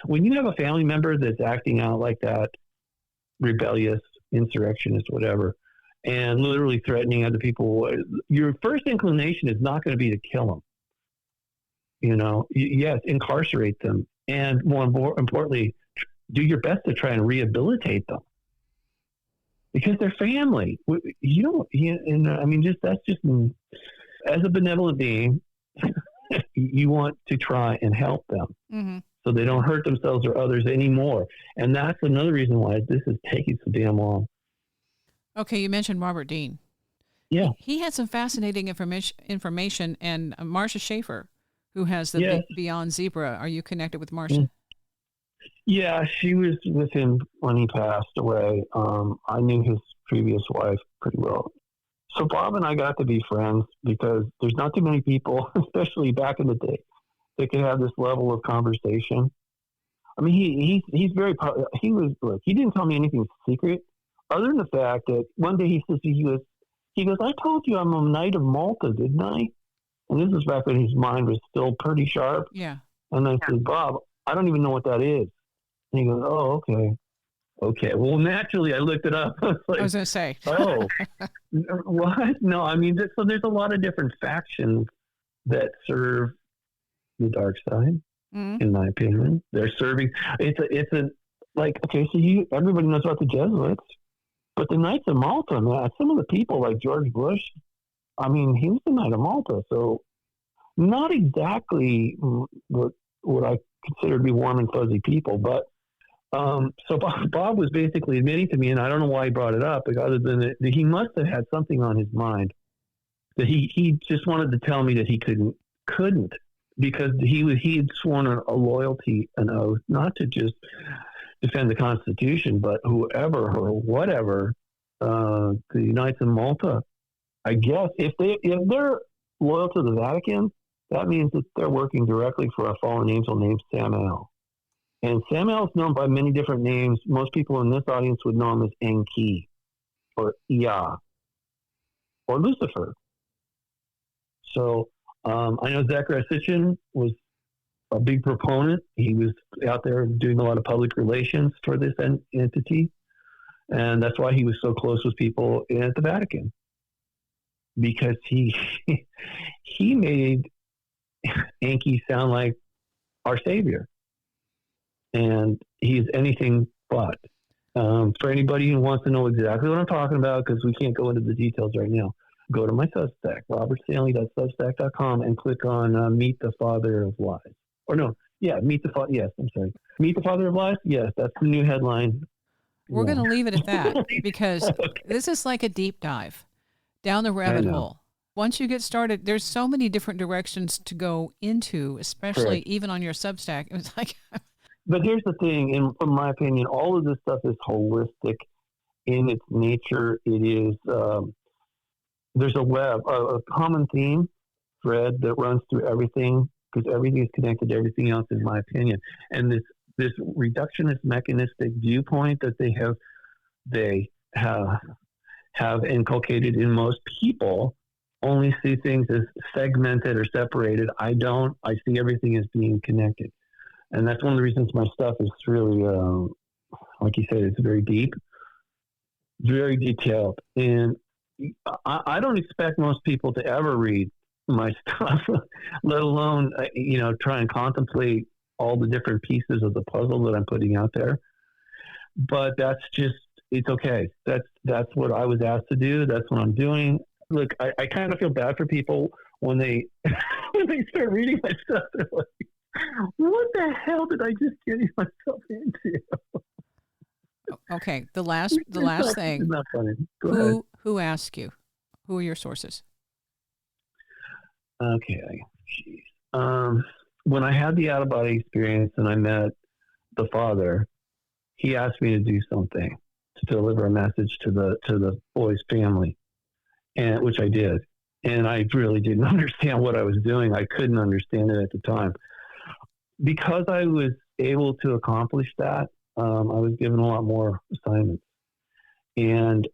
when you have a family member that's acting out like that, rebellious, insurrectionist, whatever, and literally threatening other people, your first inclination is not going to be to kill them. Yes, incarcerate them. And more importantly, do your best to try and rehabilitate them. Because they're family. That's just, as a benevolent being, you want to try and help them. Mm-hmm. So they don't hurt themselves or others anymore. And that's another reason why this is taking so damn long. Okay, you mentioned Robert Dean. Yeah. He had some fascinating information, and Marcia Schaefer, who has the Yes. Beyond Zebra. Are you connected with Marcia? Yeah, she was with him when he passed away. I knew his previous wife pretty well. So Bob and I got to be friends because there's not too many people, especially back in the day, that could have this level of conversation. I mean, he's very, he didn't tell me anything secret other than the fact that one day he goes, I told you I'm a Knight of Malta, didn't I? And this was back when his mind was still pretty sharp. Yeah. And I said, Bob, I don't even know what that is. And he goes, oh, okay. Okay. Well, naturally, I looked it up. I was going to say. Oh, what? No, I mean, so there's a lot of different factions that serve the dark side, in my opinion. They're serving. It's a okay, so everybody knows about the Jesuits, but the Knights of Malta, man, some of the people like George Bush, I mean, he was the Knight of Malta, so not exactly what I consider to be warm and fuzzy people, but so Bob was basically admitting to me, and I don't know why he brought it up, other than that he must have had something on his mind that he just wanted to tell me that he couldn't because he had sworn a loyalty, an oath, not to just defend the Constitution, but whoever or whatever, the Knights of Malta, I guess if they're loyal to the Vatican, that means that they're working directly for a fallen angel named Samael. And Samael is known by many different names. Most people in this audience would know him as Enki or Ea or Lucifer. So I know Zachary Sitchin was a big proponent. He was out there doing a lot of public relations for this entity. And that's why he was so close with people at the Vatican. Because he made Enki sound like our savior. And he's anything but. For anybody who wants to know exactly what I'm talking about, because we can't go into the details right now, go to my Substack, robertstanley.substack.com, and click on Meet the Father of Lies. Or no, yeah, Meet the Father. Yes, I'm sorry. Meet the Father of Lies? Yes, that's the new headline. We're going to leave it at that because this is like a deep dive down the rabbit hole. Once you get started, there's so many different directions to go into, especially even on your Substack. It was like... But here's the thing, in my opinion, all of this stuff is holistic in its nature. It is, there's a common theme thread that runs through everything, because everything is connected to everything else, in my opinion. And this reductionist mechanistic viewpoint that they have inculcated in most people only see things as segmented or separated. I don't. I see everything as being connected. And that's one of the reasons my stuff is really, like you said, it's very deep, very detailed. And I don't expect most people to ever read my stuff, let alone, try and contemplate all the different pieces of the puzzle that I'm putting out there. But that's just, it's okay. That's what I was asked to do. That's what I'm doing. Look, I kind of feel bad for people when they start reading my stuff. They're like, what the hell did I just get myself into? Okay, the last thing. Not funny. Go ahead. Who asked you? Who are your sources? Okay. When I had the out-of-body experience and I met the Father, he asked me to do something, to deliver a message to the boy's family, and which I did. And I really didn't understand what I was doing. I couldn't understand it at the time. because I was able to accomplish that, I was given a lot more assignments. And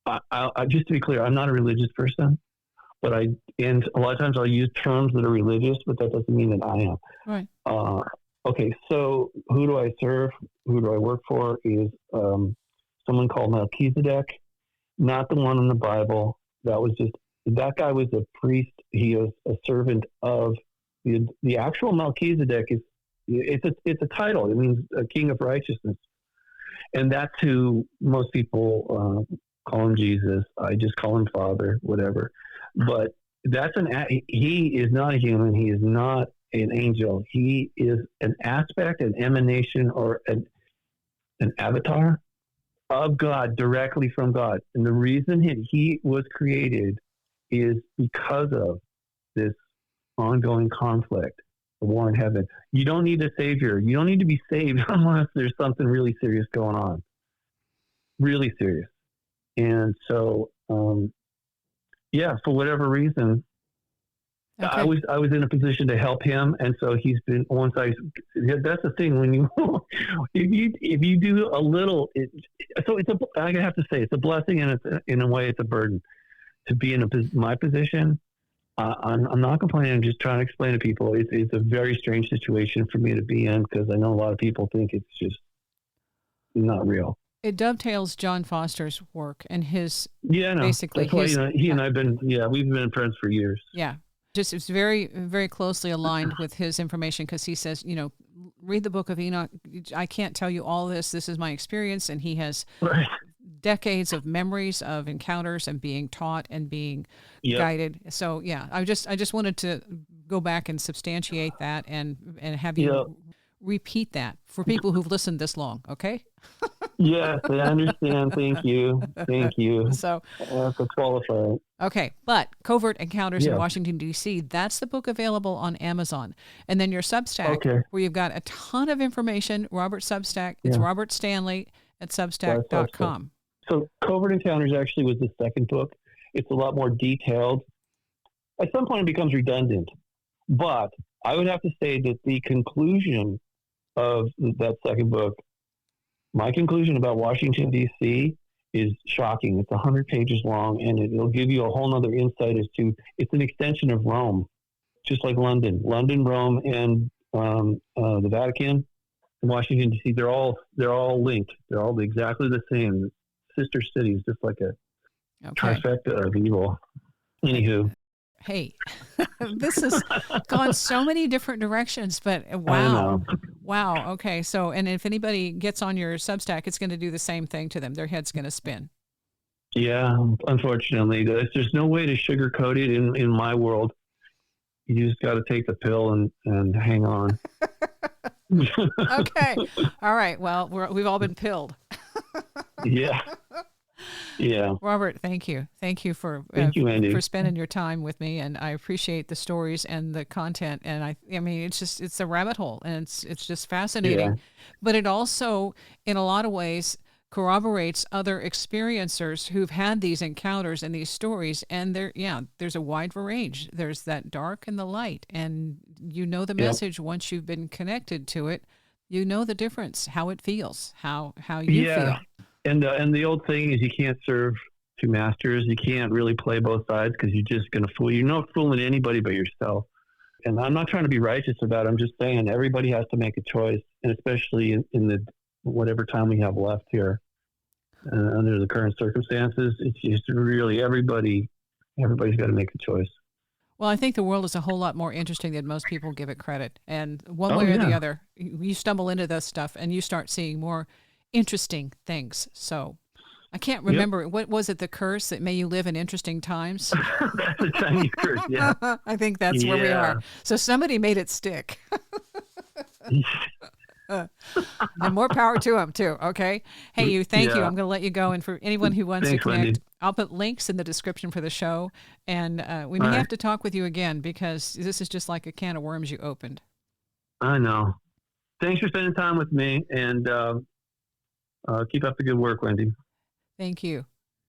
I just to be clear, I'm not a religious person, but and a lot of times I'll use terms that are religious, but that doesn't mean that I am. Right. Okay, so who do I serve? Who do I work for? Is someone called Melchizedek, not the one in the Bible. That guy was a priest. He was a servant of the actual Melchizedek. It's a title. It means a king of righteousness, and that's who most people call him Jesus. I just call him Father, whatever. But he is not a human. He is not an angel. He is an aspect, an emanation, or an avatar of God, directly from God. And the reason he was created is because of this ongoing conflict, the war in heaven. You don't need a savior. You don't need to be saved unless there's something really serious going on. Really serious. And so, for whatever reason, okay. I was in a position to help him, and so he's been. That's the thing when you if you do a little, I have to say it's a blessing, and in a way it's a burden to be in my position. I'm not complaining. I'm just trying to explain to people it's a very strange situation for me to be in, because I know a lot of people think it's just not real. It dovetails John Foster's work and his basically. That's why he and I've been we've been friends for years. Yeah. Just it's very, very closely aligned with his information, because he says, read the book of Enoch. I can't tell you all this. This is my experience. And he has decades of memories of encounters and being taught and being guided. So, I just wanted to go back and substantiate that and have you repeat that for people who've listened this long. Okay. Yes, I understand. Thank you. So to qualify. Okay, but Covert Encounters in Washington, D.C., that's the book available on Amazon. And then your Substack, where you've got a ton of information, Robert's Substack, it's Robert Stanley at Substack.com. So Covert Encounters actually was the second book. It's a lot more detailed. At some point it becomes redundant, but I would have to say that the conclusion of that second book, my conclusion about Washington, D.C., is shocking. It's 100 pages long, and it'll give you a whole nother insight as to, it's an extension of Rome, just like London, Rome, and the Vatican and Washington, D.C. They're all linked. They're all exactly the same. Sister cities, just like a trifecta of evil. Anywho. Hey, this has gone so many different directions, but wow. Okay. So, and if anybody gets on your Substack, it's going to do the same thing to them. Their head's going to spin. Yeah, unfortunately, there's no way to sugarcoat it in my world. You just got to take the pill and hang on. Okay. All right. Well, we've all been pilled. Yeah. Robert, thank you. Thank you for Wendy, for spending your time with me, and I appreciate the stories and the content. And I mean, it's a rabbit hole, and it's just fascinating. Yeah. But it also, in a lot of ways, corroborates other experiencers who've had these encounters and these stories. And there's a wide range. There's that dark and the light, and the message once you've been connected to it. The difference, how it feels, how you feel. And the old thing is, you can't serve two masters. You can't really play both sides, because you're just going to fool. You're not fooling anybody but yourself. And I'm not trying to be righteous about it. I'm just saying everybody has to make a choice, and especially in the whatever time we have left here under the current circumstances, it's just really everybody's got to make a choice. Well, I think the world is a whole lot more interesting than most people give it credit. And one way or the other, you stumble into this stuff and you start seeing more interesting things. So I can't remember. What was it? The curse that may you live in interesting times? That's a tiny curse, yeah. I think that's where we are. So somebody made it stick. And more power to them too. Okay. Hey, thank you. I'm going to let you go. And for anyone who wants to connect, Wendy, I'll put links in the description for the show. And we may have to talk with you again, because this is just like a can of worms you opened. I know. Thanks for spending time with me, and keep up the good work, Wendy. Thank you.